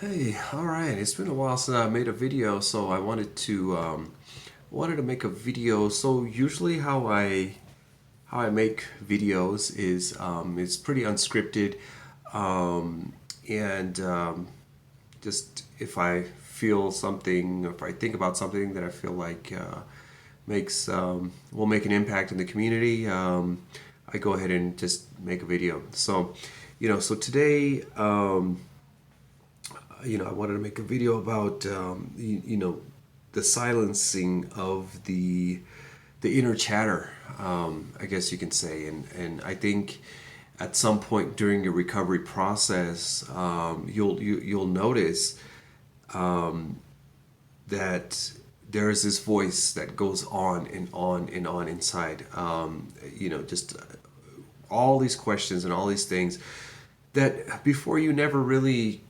Hey, all right. It's been a while since I made a video, so I wanted to make a video. So usually how I make videos is it's pretty unscripted, um, and just if I feel something, if I think about something that I feel like makes will make an impact in the community, I go ahead and just make a video. So today. I wanted to make a video about the silencing of the inner chatter, I guess you can say, and I think at some point during your recovery process, you'll notice that there is this voice that goes on and on and on inside. Just all these questions and all these things that before you never really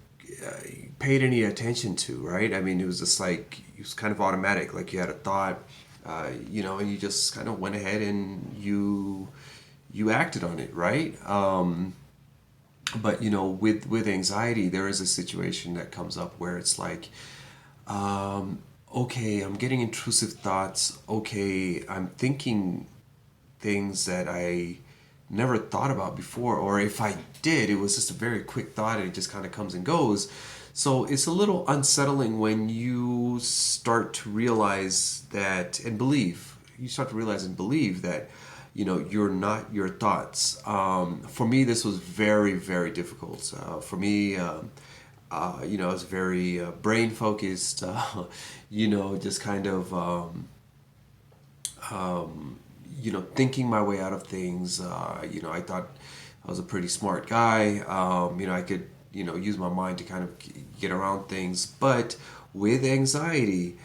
paid any attention to, right? I mean, it was just like it was kind of automatic, like you had a thought, and you just kind of went ahead and you acted on it, right? But with anxiety, there is a situation that comes up where it's like, okay, I'm getting intrusive thoughts. Okay, I'm thinking things that I never thought about before, or if I did, it was just a very quick thought and it just kind of comes and goes. So it's a little unsettling when you start to realize that and believe, you start to realize and believe that, you're not your thoughts. For me, this was very, very difficult. For me, I was very brain focused, just kind of thinking my way out of things. I thought I was a pretty smart guy. I could, use my mind to kind of get around things. But with anxiety,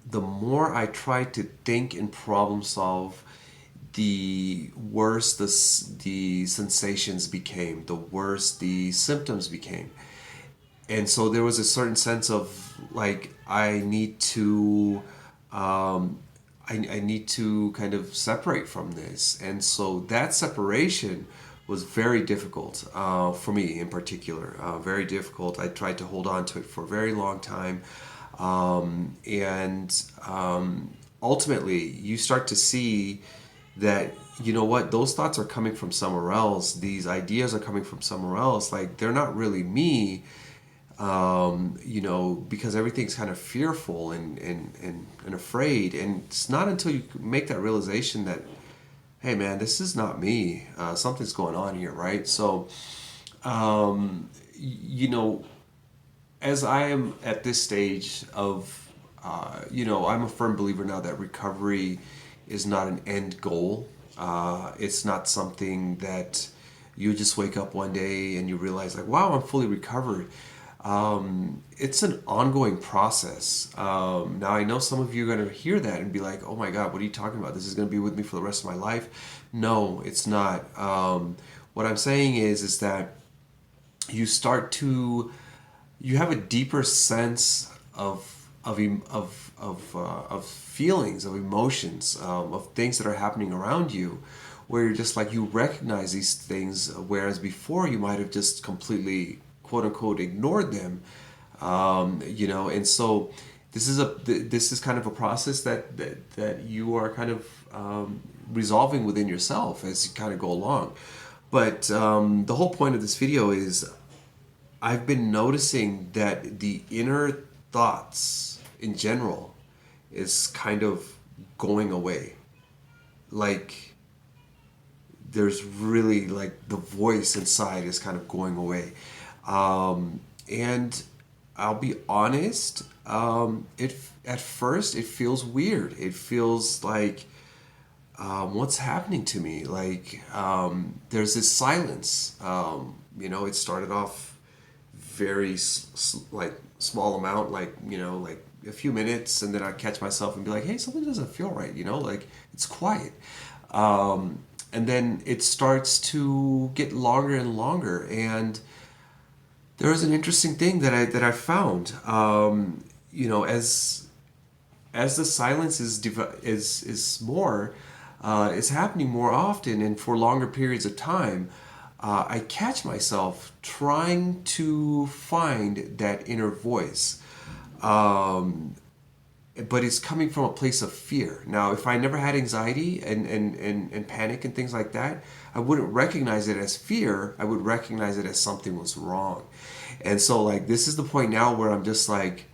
the more I tried to think and problem solve, the worse the sensations became, the worse the symptoms became. And so there was a certain sense of like I need to kind of separate from this. And so that separation was very difficult for me in particular. Very difficult. I tried to hold on to it for a very long time. And ultimately, you start to see that, you know what, those thoughts are coming from somewhere else. These ideas are coming from somewhere else. Like, they're not really me, because everything's kind of fearful and afraid. And it's not until you make that realization that, hey, man, this is not me. Something's going on here, right? So, um, you know, as I am at this stage of, I'm a firm believer now that recovery is not an end goal. It's not something that you just wake up one day and you realize, like, wow, I'm fully recovered. It's an ongoing process. Now, I know some of you are going to hear that and be like, oh my God, what are you talking about? This is going to be with me for the rest of my life. No, it's not. What I'm saying is that you start to you have a deeper sense of feelings, of emotions, of things that are happening around you, where you're just like you recognize these things, whereas before you might have just completely quote unquote ignored them, and so this is kind of a process that you are kind of resolving within yourself as you kind of go along. But the whole point of this video is I've been noticing that the inner thoughts in general is kind of going away. Like there's really like the voice inside is kind of going away. And I'll be honest, it at first it feels weird. It feels like what's happening to me? Like there's this silence. It started off very like small amount, like like a few minutes, and then I catch myself and be like, hey, something doesn't feel right. Like it's quiet. And then it starts to get longer and longer. And there was an interesting thing that I found. As the silence is more, it's happening more often and for longer periods of time. I catch myself trying to find that inner voice. But it's coming from a place of fear. Now, if I never had anxiety and panic and things like that, I wouldn't recognize it as fear. I would recognize it as something was wrong. And so, like, this is the point now where I'm just like,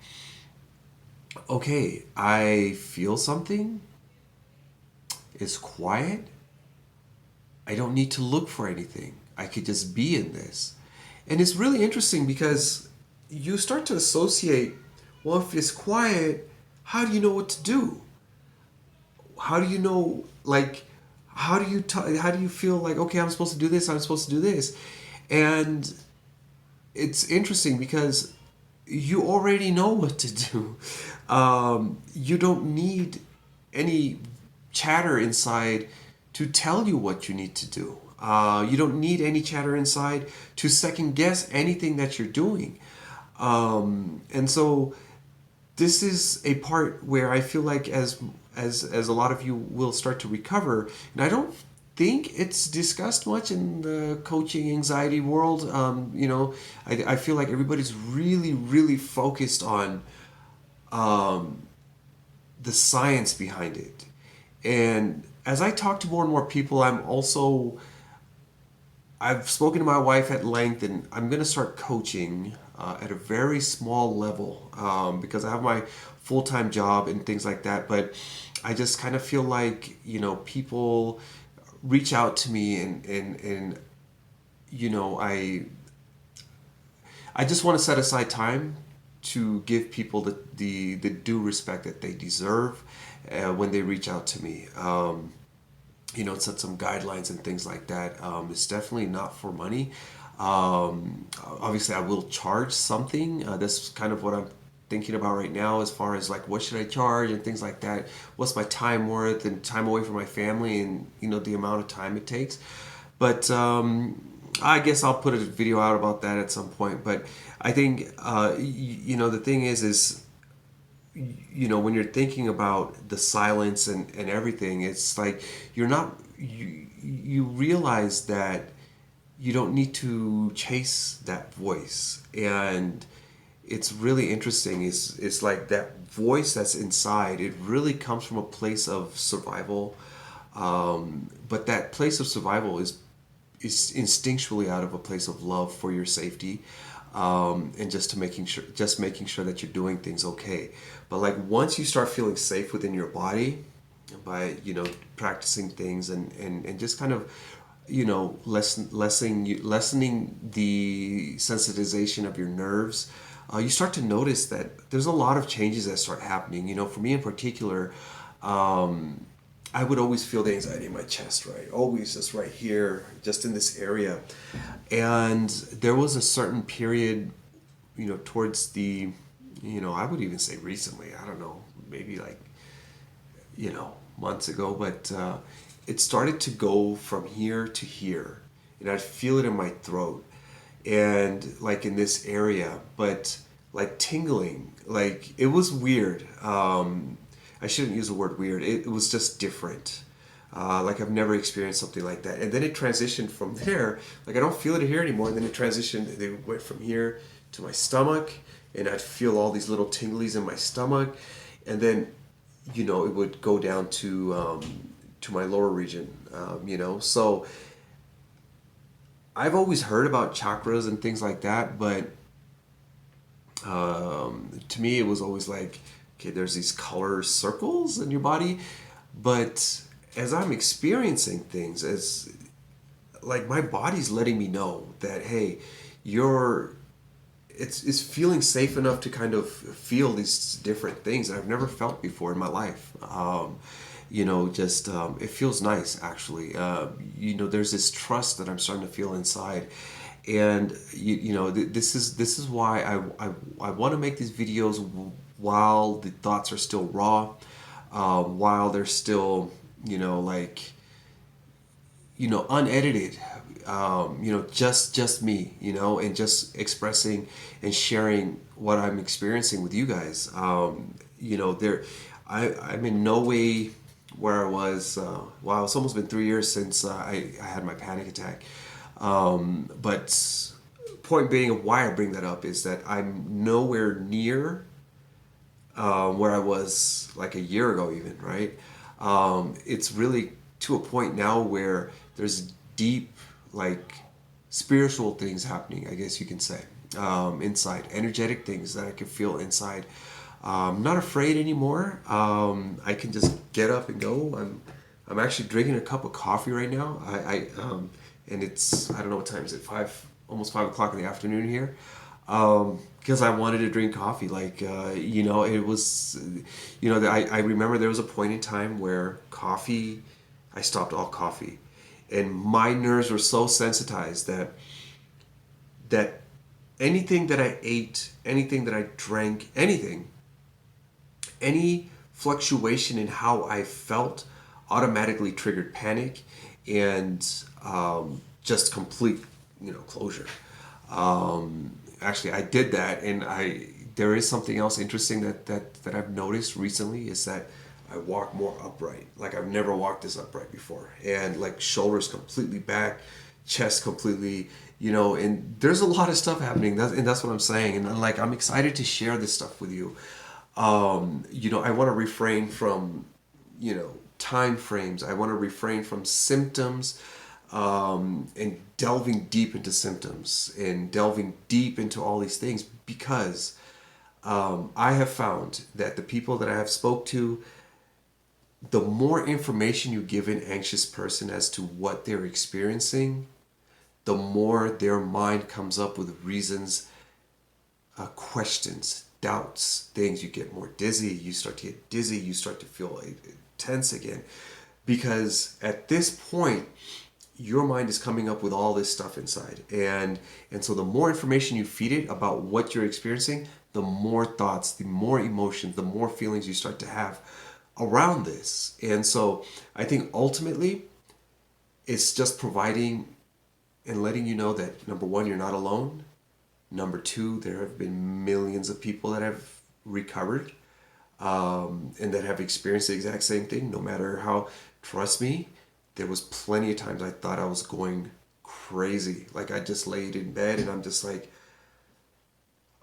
okay, I feel something. It's quiet. I don't need to look for anything. I could just be in this. And it's really interesting because you start to associate, well, if it's quiet, how do you know what to do? How do you know, like, how do you feel like, okay, I'm supposed to do this, I'm supposed to do this? And it's interesting because you already know what to do. You don't need any chatter inside to tell you what you need to do. You don't need any chatter inside to second guess anything that you're doing. And so this is a part where I feel like as a lot of you will start to recover, and I don't think it's discussed much in the coaching anxiety world. I feel like everybody's really, really focused on the science behind it. And as I talk to more and more people, I've spoken to my wife at length, and I'm going to start coaching at a very small level because I have my full-time job and things like that. But I just kind of feel like, people reach out to me and I just want to set aside time to give people the due respect that they deserve when they reach out to me. Set some guidelines and things like that. It's definitely not for money. Obviously, I will charge something. That's kind of what I'm thinking about right now, as far as like what should I charge and things like that. What's my time worth and time away from my family, and the amount of time it takes. But I guess I'll put a video out about that at some point. But I think the thing is when you're thinking about the silence and everything, it's like you realize that you don't need to chase that voice. And it's really interesting. It's like that voice that's inside, it really comes from a place of survival. But that place of survival is instinctually out of a place of love for your safety, and making sure that you're doing things okay. But like once you start feeling safe within your body by practicing things and just kind of lessening the sensitization of your nerves, you start to notice that there's a lot of changes that start happening. For me in particular, I would always feel the anxiety in my chest, right? Always just right here, just in this area. And there was a certain period, towards the, I would even say recently, I don't know, maybe like, months ago, but it started to go from here to here. And I'd feel it in my throat and like in this area, but like tingling, like it was weird. I shouldn't use the word weird. It was just different. Like I've never experienced something like that. And then it transitioned from there. Like I don't feel it here anymore. And then it transitioned. They went from here to my stomach, and I'd feel all these little tinglies in my stomach. And then, it would go down to my lower region. So I've always heard about chakras and things like that, but to me it was always like, okay, there's these color circles in your body. But as I'm experiencing things, as like my body's letting me know that, hey, it's feeling safe enough to kind of feel these different things that I've never felt before in my life. It feels nice actually. There's this trust that I'm starting to feel inside. And this is why I want to make these videos while the thoughts are still raw, while they're still unedited, just me, and just expressing and sharing what I'm experiencing with you guys. I'm in no way where I was. Wow, it's almost been 3 years since I had my panic attack. But point being of why I bring that up is that I'm nowhere near where I was like a year ago, even, right? It's really to a point now where there's deep, like, spiritual things happening, I guess you can say, inside, energetic things that I can feel inside. Not afraid anymore. I can just get up and go. I'm actually drinking a cup of coffee right now. And it's, I don't know what time is it, almost 5 o'clock in the afternoon here. Because I wanted to drink coffee. Like, it was, I remember there was a point in time where I stopped all coffee. And my nerves were so sensitized that anything that I ate, anything that I drank, any fluctuation in how I felt automatically triggered panic and just complete, closure. Actually, I did that, and there is something else interesting that I've noticed recently is that I walk more upright. Like I've never walked this upright before, and like shoulders completely back, chest completely, and there's a lot of stuff happening. And that's what I'm saying. And like I'm excited to share this stuff with you. I want to refrain from, time frames. I want to refrain from symptoms, and delving deep into symptoms and delving deep into all these things because I have found that the people that I have spoke to, the more information you give an anxious person as to what they're experiencing, the more their mind comes up with reasons, questions, doubts, things. You get more dizzy. You start to get dizzy. You start to feel tense again. Because at this point, your mind is coming up with all this stuff inside. And so the more information you feed it about what you're experiencing, the more thoughts, the more emotions, the more feelings you start to have around this. And so I think ultimately it's just providing and letting you know that number one, you're not alone. Number two, there have been millions of people that have recovered and that have experienced the exact same thing, no matter how, trust me, there was plenty of times I thought I was going crazy. Like I just laid in bed and I'm just like,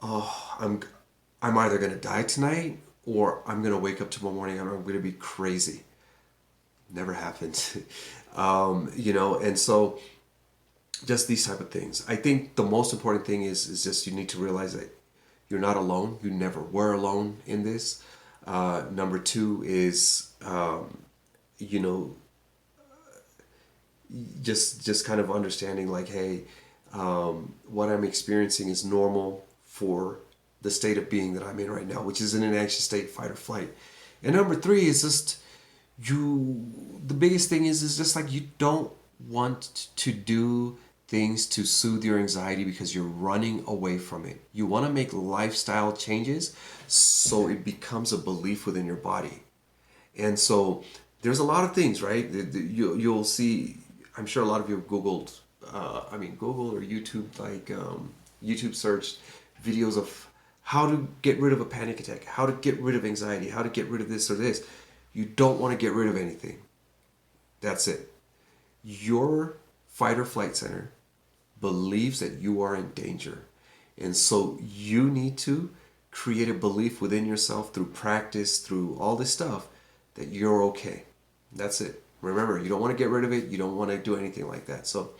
oh, I'm either gonna die tonight or I'm gonna wake up tomorrow morning and I'm gonna be crazy. Never happened. And so just these type of things. I think the most important thing is just you need to realize that you're not alone. You never were alone in this. Number two is, just kind of understanding like, hey, what I'm experiencing is normal for the state of being that I'm in right now, which is in an anxious state, fight or flight. And number three is just the biggest thing is just like you don't want to do things to soothe your anxiety because you're running away from it. You want to make lifestyle changes so it becomes a belief within your body. And so there's a lot of things, right? You'll see, I'm sure a lot of you have Googled, Google or YouTube, YouTube searched videos of how to get rid of a panic attack, how to get rid of anxiety, how to get rid of this or this. You don't want to get rid of anything. That's it. Your fight or flight center believes that you are in danger. And so you need to create a belief within yourself through practice, through all this stuff, that you're okay. That's it. Remember, you don't want to get rid of it. You don't want to do anything like that. So,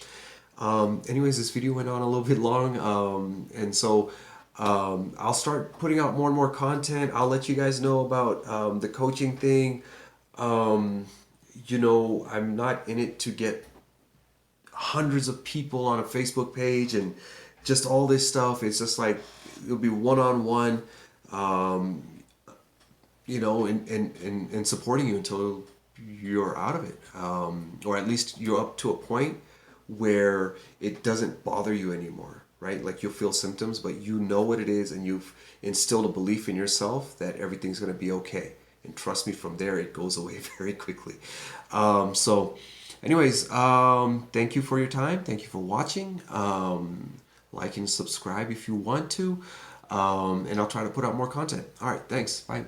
anyways, this video went on a little bit long. And so I'll start putting out more and more content. I'll let you guys know about the coaching thing. I'm not in it to get hundreds of people on a Facebook page and just all this stuff. It's just like, it'll be one-on-one, and supporting you until you're out of it. Or at least you're up to a point where it doesn't bother you anymore, right? Like you'll feel symptoms, but you know what it is and you've instilled a belief in yourself that everything's going to be okay. And trust me, from there, it goes away very quickly. Anyways, thank you for your time. Thank you for watching. Like and subscribe if you want to. And I'll try to put out more content. All right, thanks. Bye.